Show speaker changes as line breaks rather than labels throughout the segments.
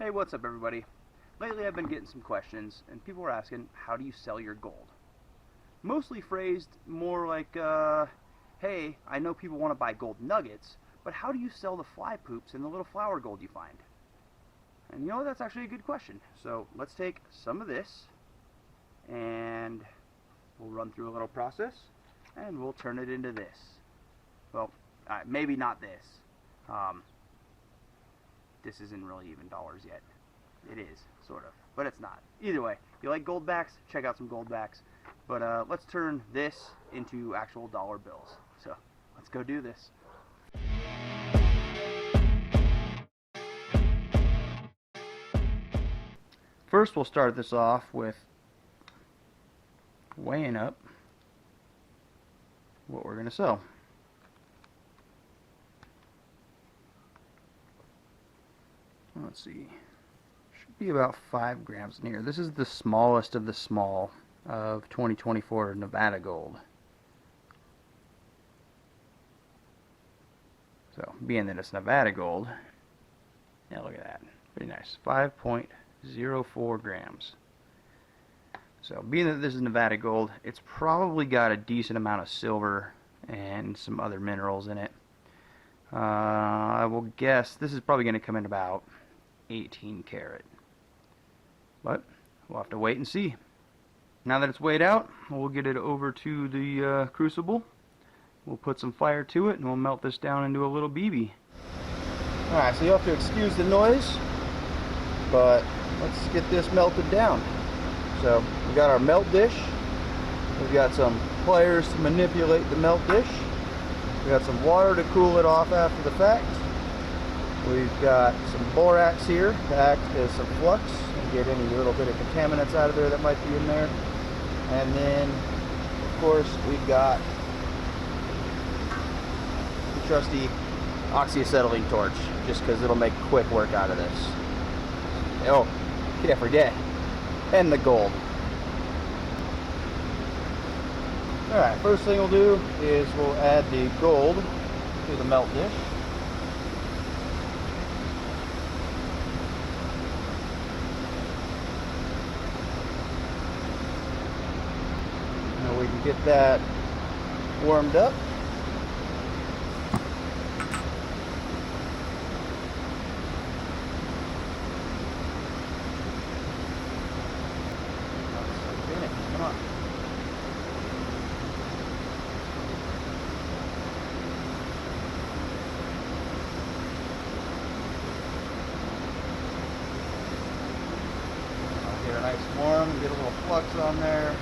Hey, what's up everybody? Lately I've been getting some questions and people are asking, how do you sell your gold? Mostly phrased more like, hey, I know people want to buy gold nuggets, but how do you sell the fly poops and the little flower gold you find? And you know, that's actually a good question. So let's take some of this and we'll run through a little process and we'll turn it into this. Well, maybe not this. This isn't really even dollars yet. It is, sort of, but it's not. Either way, if you like gold backs, check out some gold backs. But let's turn this into actual dollar bills. So let's go do this. First, we'll start this off with weighing up what we're going to sell. Let's see, should be about 5 grams in here. This is the smallest of the small of 2024 Nevada gold. So being that it's Nevada gold, yeah, look at that, pretty nice, 5.04 grams. So being that this is Nevada gold, it's probably got a decent amount of silver and some other minerals in it. I will guess this is probably going to come in about 18 karat, but we'll have to wait and see. Now that it's weighed out, we'll get it over to the crucible. We'll put some fire to it and we'll melt this down into a little BB. Alright, so you'll have to excuse the noise, but let's get this melted down. So we got our melt dish, we've got some pliers to manipulate the melt dish, we got some water to cool it off after the fact. We've got some borax here to act as some flux and get any little bit of contaminants out of there that might be in there. And then, of course, we've got the trusty oxyacetylene torch, just because it'll make quick work out of this. Oh, can't forget, and the gold. Alright, first thing we'll do is we'll add the gold to the melt dish. We can get that warmed up. Come on. I'll get it nice and warm, get a little flux on there.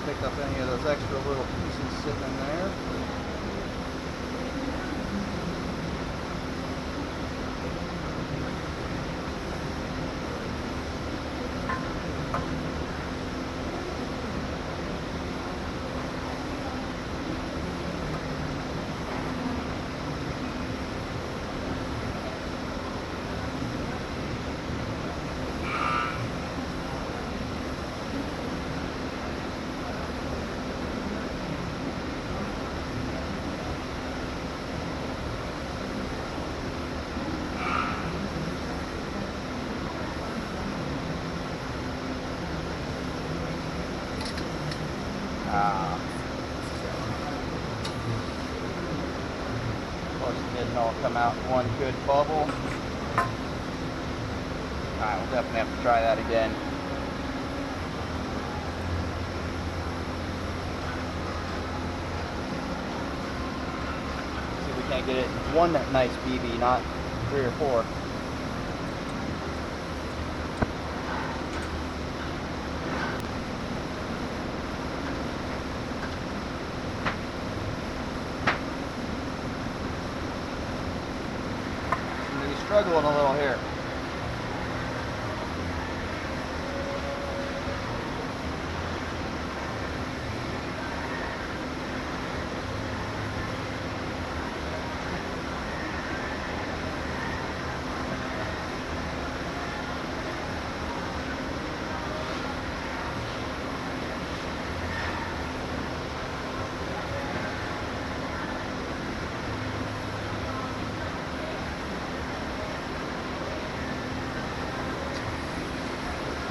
Pick up any of those extra little pieces sitting in there. Of course, it didn't all come out in one good bubble. Alright, we'll definitely have to try that again. See if we can't get it in one nice BB, not 3 or 4. struggling a little here.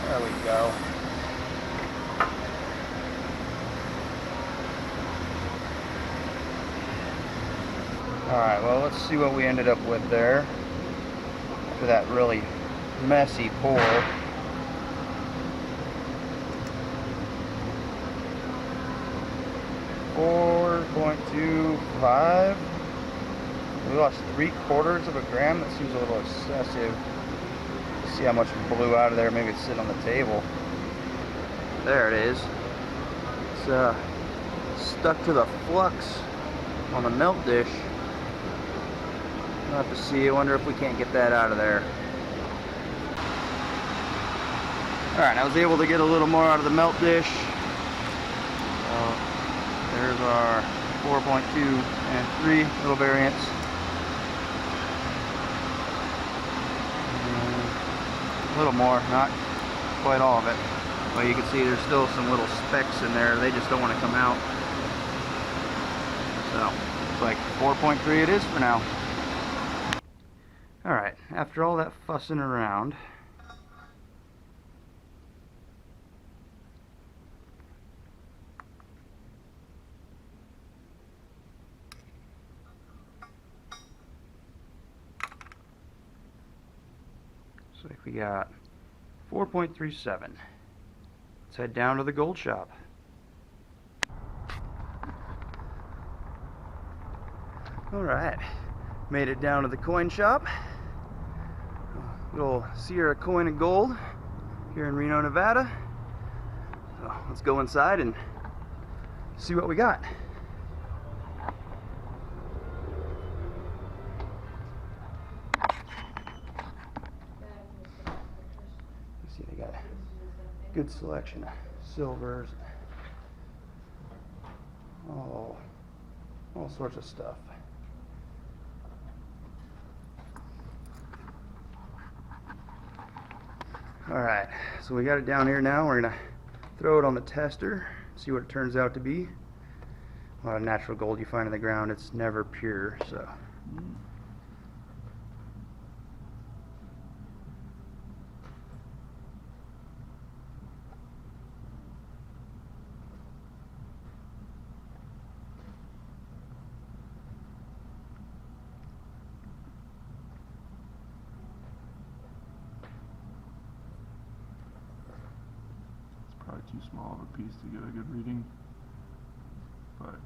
There we go. Alright, well, let's see what we ended up with there after that really messy pour. 4.25. We lost 3/4 of a gram. That seems a little excessive. Let's see how much blew out of there. Maybe it's sitting on the table. There it is. It's stuck to the flux on the melt dish. We'll have to see. I wonder if we can't get that out of there. Alright, I was able to get a little more out of the melt dish. There's our 4.2 and 3 little variants. A little more, not quite all of it. But you can see there's still some little specks in there. They just don't want to come out. So, it's like 4.3 it is for now. Alright, after all that fussing around, so we got 4.37. Let's head down to the gold shop. Alright, made it down to the coin shop. Little Sierra Coin and Gold here in Reno, Nevada. So let's go inside and see what we got. See, they got a good selection of silvers, all sorts of stuff. Alright, so we got it down here now. We're going to throw it on the tester, see what it turns out to be. A lot of natural gold you find in the ground, it's never pure, so.
Probably too small of a piece to get a good reading, but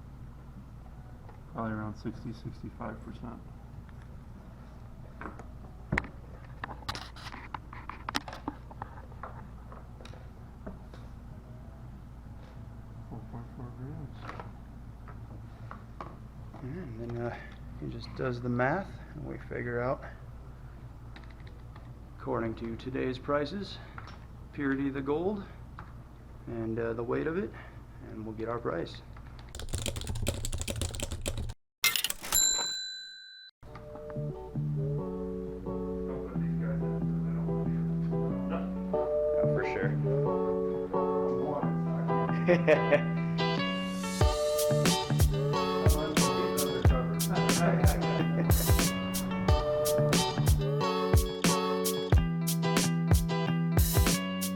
probably around 60–65%.
And then he just does the math and we figure out, according to today's prices, purity of the gold and the weight of it, and we'll get our price. Oh, for sure.